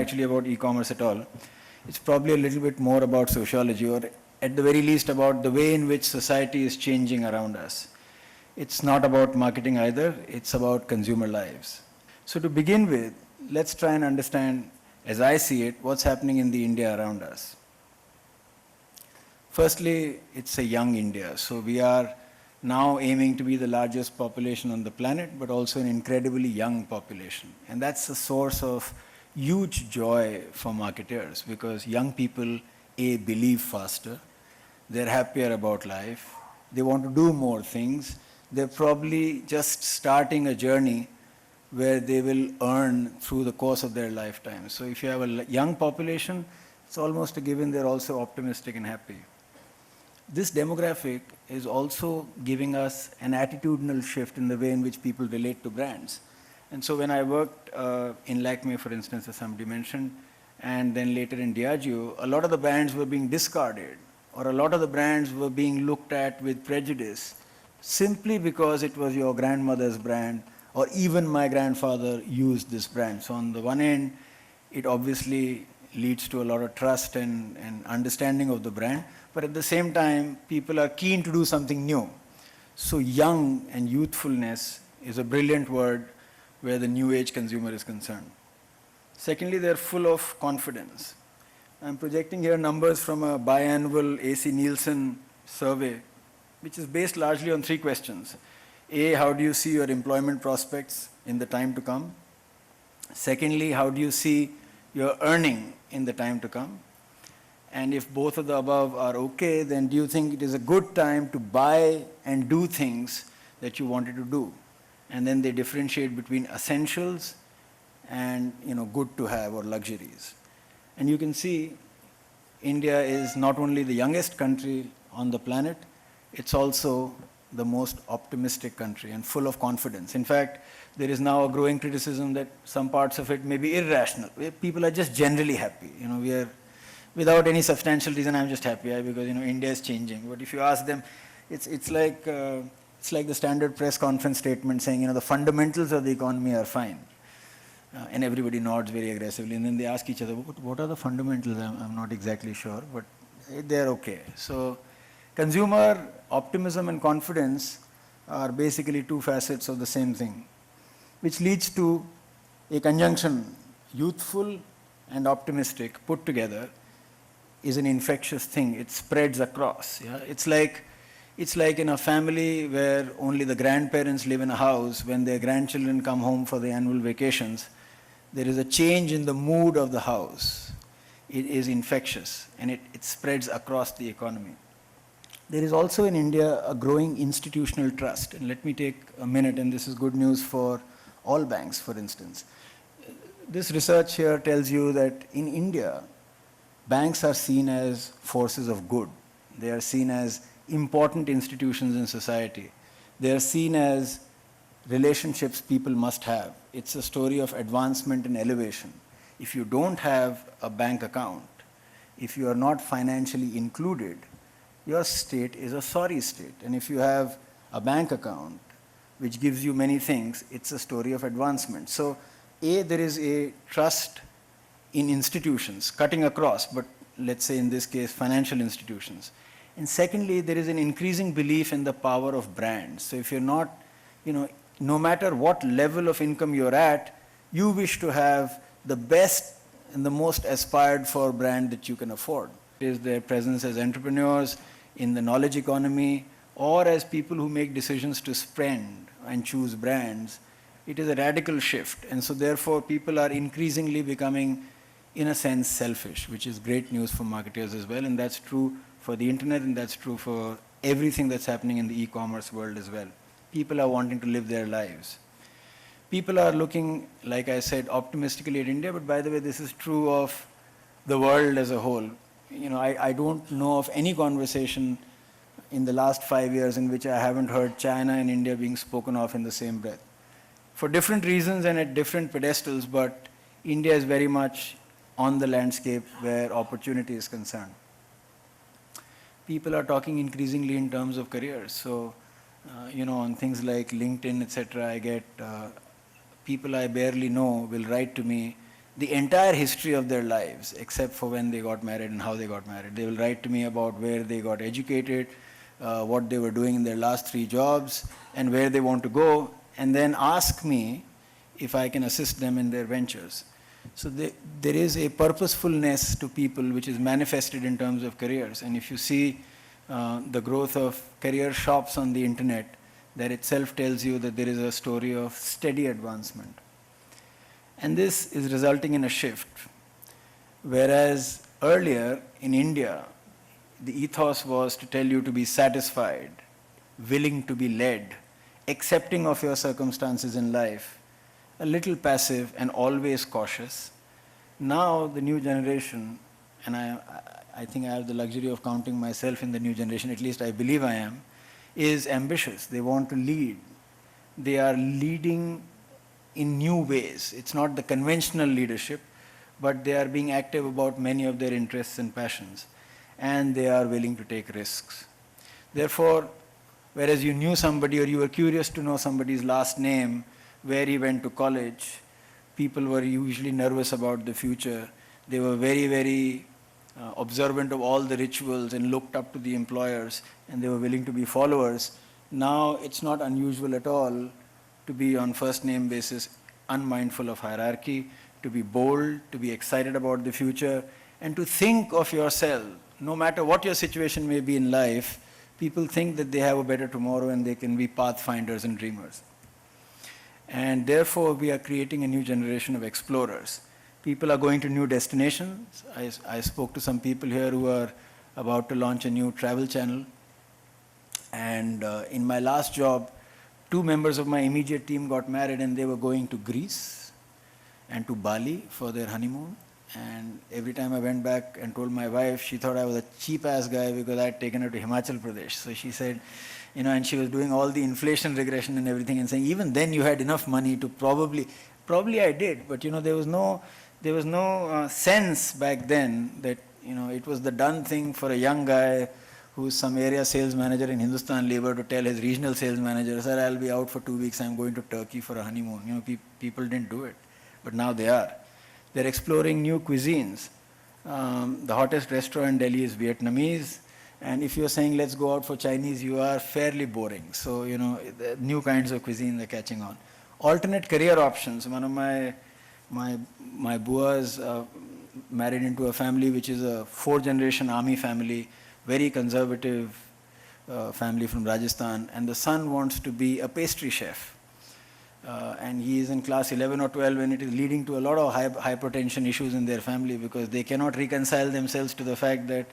actually about e-commerce at all. It's probably a little bit more about sociology, or at the very least about the way in which society is changing around us. It's not about marketing either, it's about consumer lives. So to begin with, let's try and understand, as I see it, what's happening in the India around us. Firstly, it's a young India. So we are now aiming to be the largest population on the planet, but also an incredibly young population. And that's a source of huge joy for marketers, because young people, A, believe faster, they're happier about life, they want to do more things, they're probably just starting a journey where they will earn through the course of their lifetime. So if you have a young population, it's almost a given they're also optimistic and happy. This demographic is also giving us an attitudinal shift in the way in which people relate to brands. And so when I worked in Lakme, for instance, as somebody mentioned, and then later in Diageo, a lot of the brands were being discarded, or a lot of the brands were being looked at with prejudice, simply because it was your grandmother's brand, or even my grandfather used this brand. So on the one end, it obviously leads to a lot of trust and understanding of the brand, but at the same time, people are keen to do something new. So young and youthfulness is a brilliant word where the new age consumer is concerned. Secondly, they're full of confidence. I'm projecting here numbers from a biannual AC Nielsen survey, which is based largely on 3 questions. A, how do you see your employment prospects in the time to come? Secondly, how do you see your earning in the time to come? And if both of the above are okay, then do you think it is a good time to buy and do things that you wanted to do? And then they differentiate between essentials and good to have or luxuries. And you can see India is not only the youngest country on the planet, it's also the most optimistic country and full of confidence. In fact, there is now a growing criticism that some parts of it may be irrational. People are just generally happy. We are, without any substantial reason, I'm just happy because India is changing. But if you ask them, it's like the standard press conference statement saying the fundamentals of the economy are fine, and everybody nods very aggressively. And then they ask each other, what are the fundamentals? I'm not exactly sure, but they're okay. So consumer optimism and confidence are basically 2 facets of the same thing, which leads to a conjunction. Youthful and optimistic put together is an infectious thing. It spreads across. Yeah? It's like in a family where only the grandparents live in a house. When their grandchildren come home for the annual vacations, there is a change in the mood of the house. It is infectious, and it spreads across the economy. There is also in India a growing institutional trust. And let me take a minute, and this is good news for all banks, for instance. This research here tells you that in India, banks are seen as forces of good. They are seen as important institutions in society. They are seen as relationships people must have. It's a story of advancement and elevation. If you don't have a bank account, if you are not financially included, your state is a sorry state. And if you have a bank account, which gives you many things, it's a story of advancement. So, A, there is a trust in institutions, cutting across, but let's say in this case, financial institutions. And secondly, there is an increasing belief in the power of brands. So if you're not, no matter what level of income you're at, you wish to have the best and the most aspired for brand that you can afford. It is their presence as entrepreneurs in the knowledge economy, or as people who make decisions to spend and choose brands. It is a radical shift. And so therefore, people are increasingly becoming, in a sense, selfish, which is great news for marketers as well. And that's true for the internet, and that's true for everything that's happening in the e-commerce world as well. People are wanting to live their lives. People are looking, like I said, optimistically at India, but by the way, this is true of the world as a whole. I don't know of any conversation in the last 5 years in which I haven't heard China and India being spoken of in the same breath. For different reasons and at different pedestals, but India is very much on the landscape where opportunity is concerned. People are talking increasingly in terms of careers. So, on things like LinkedIn, etc., I get people I barely know will write to me the entire history of their lives, except for when they got married and how they got married. They will write to me about where they got educated, what they were doing in their last 3 jobs, and where they want to go, and then ask me if I can assist them in their ventures. So there is a purposefulness to people which is manifested in terms of careers. And if you see the growth of career shops on the internet, that itself tells you that there is a story of steady advancement. And this is resulting in a shift. Whereas earlier in India, the ethos was to tell you to be satisfied, willing to be led, accepting of your circumstances in life, a little passive and always cautious. Now the new generation, and I think I have the luxury of counting myself in the new generation, at least I believe I am, is ambitious. They want to lead. They are leading in new ways. It's not the conventional leadership, but they are being active about many of their interests and passions, and they are willing to take risks. Therefore, whereas you knew somebody or you were curious to know somebody's last name, where he went to college, people were usually nervous about the future. They were very, very observant of all the rituals and looked up to the employers, and they were willing to be followers. Now it's not unusual at all to be on first name basis, unmindful of hierarchy, to be bold, to be excited about the future, and to think of yourself. No matter what your situation may be in life, people think that they have a better tomorrow and they can be pathfinders and dreamers. And therefore, we are creating a new generation of explorers. People are going to new destinations. I spoke to some people here who are about to launch a new travel channel. And in my last job, 2 members of my immediate team got married and they were going to Greece and to Bali for their honeymoon. And every time I went back and told my wife, she thought I was a cheap-ass guy because I had taken her to Himachal Pradesh. So she said, you know, and she was doing all the inflation regression and everything and saying, even then you had enough money to probably I did, but you know, there was no sense back then that, you know, it was the done thing for a young guy who's some area sales manager in Hindustan Lever to tell his regional sales manager, sir, I'll be out for 2 weeks, I'm going to Turkey for a honeymoon. You know, people didn't do it, but now they are. They're exploring new cuisines. The hottest restaurant in Delhi is Vietnamese. And if you're saying, let's go out for Chinese, you are fairly boring. So, you know, the new kinds of cuisine are catching on. Alternate career options. One of my buas married into a family which is a 4th-generation army family, very conservative family from Rajasthan. And the son wants to be a pastry chef. And he is in class 11 or 12, and it is leading to a lot of hypertension issues in their family because they cannot reconcile themselves to the fact that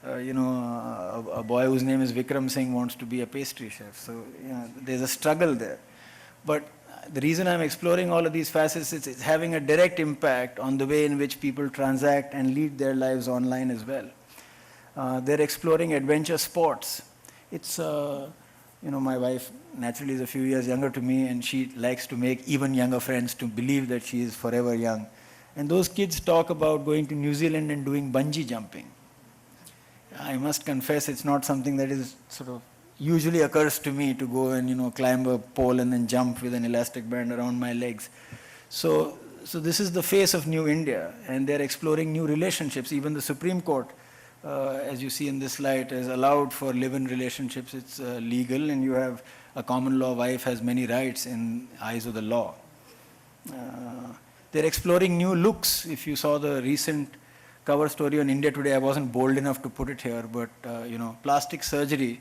a boy whose name is Vikram Singh wants to be a pastry chef. So, you know, there's a struggle there. But the reason I'm exploring all of these facets is it's having a direct impact on the way in which people transact and lead their lives online as well. They're exploring adventure sports. It's, my wife naturally is a few years younger to me, and she likes to make even younger friends to believe that she is forever young. And those kids talk about going to New Zealand and doing bungee jumping. I must confess it's not something that is sort of usually occurs to me to go and, you know, climb a pole and then jump with an elastic band around my legs. So this is the face of New India, and they're exploring new relationships. Even the Supreme Court, as you see in this slide, has allowed for live-in relationships. It's legal, and you have a common law wife has many rights in eyes of the law. They're exploring new looks. If you saw the recent cover story on India Today, I wasn't bold enough to put it here, but plastic surgery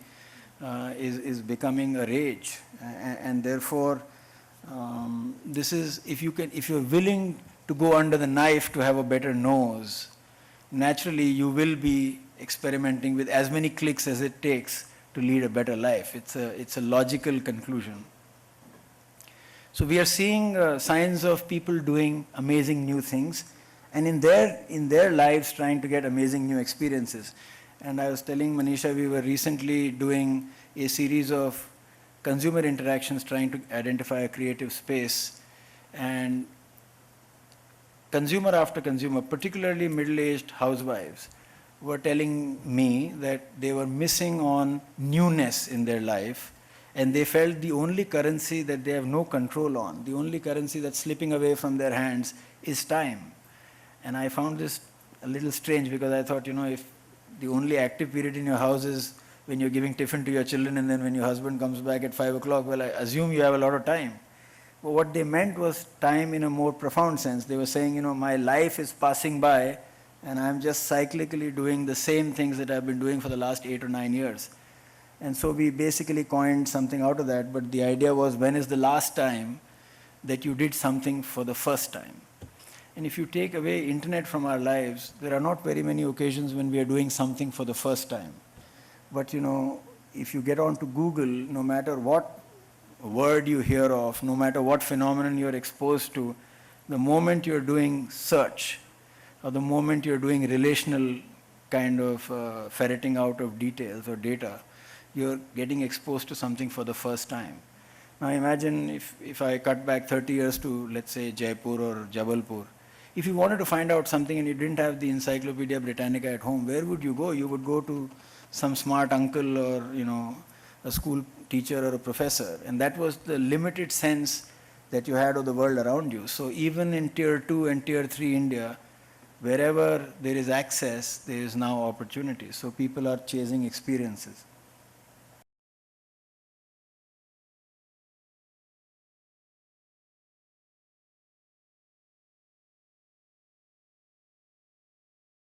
is becoming a rage, and therefore this is, if you're willing to go under the knife to have a better nose, naturally you will be experimenting with as many clicks as it takes to lead a better life. It's a logical conclusion. So we are seeing signs of people doing amazing new things, and in their lives trying to get amazing new experiences. And I was telling Manisha, we were recently doing a series of consumer interactions trying to identify a creative space, and consumer after consumer, particularly middle-aged housewives, were telling me that they were missing on newness in their life, and they felt the only currency that they have no control on, the only currency that's slipping away from their hands is time. And I found this a little strange because I thought, if the only active period in your house is when you're giving tiffin to your children and then when your husband comes back at 5 o'clock, well, I assume you have a lot of time. But what they meant was time in a more profound sense. They were saying, my life is passing by and I'm just cyclically doing the same things that I've been doing for the last 8 or 9 years. And so we basically coined something out of that, but the idea was, when is the last time that you did something for the first time? And if you take away internet from our lives, there are not very many occasions when we are doing something for the first time. But if you get onto Google, no matter what word you hear of, no matter what phenomenon you're exposed to, the moment you're doing search, or the moment you're doing relational kind of ferreting out of details or data, you're getting exposed to something for the first time. Now imagine if I cut back 30 years to, let's say, Jaipur or Jabalpur. If you wanted to find out something and you didn't have the Encyclopedia Britannica at home, where would you go? You would go to some smart uncle or, a school teacher or a professor. And that was the limited sense that you had of the world around you. So even in Tier 2 and Tier 3 India, wherever there is access, there is now opportunity. So people are chasing experiences.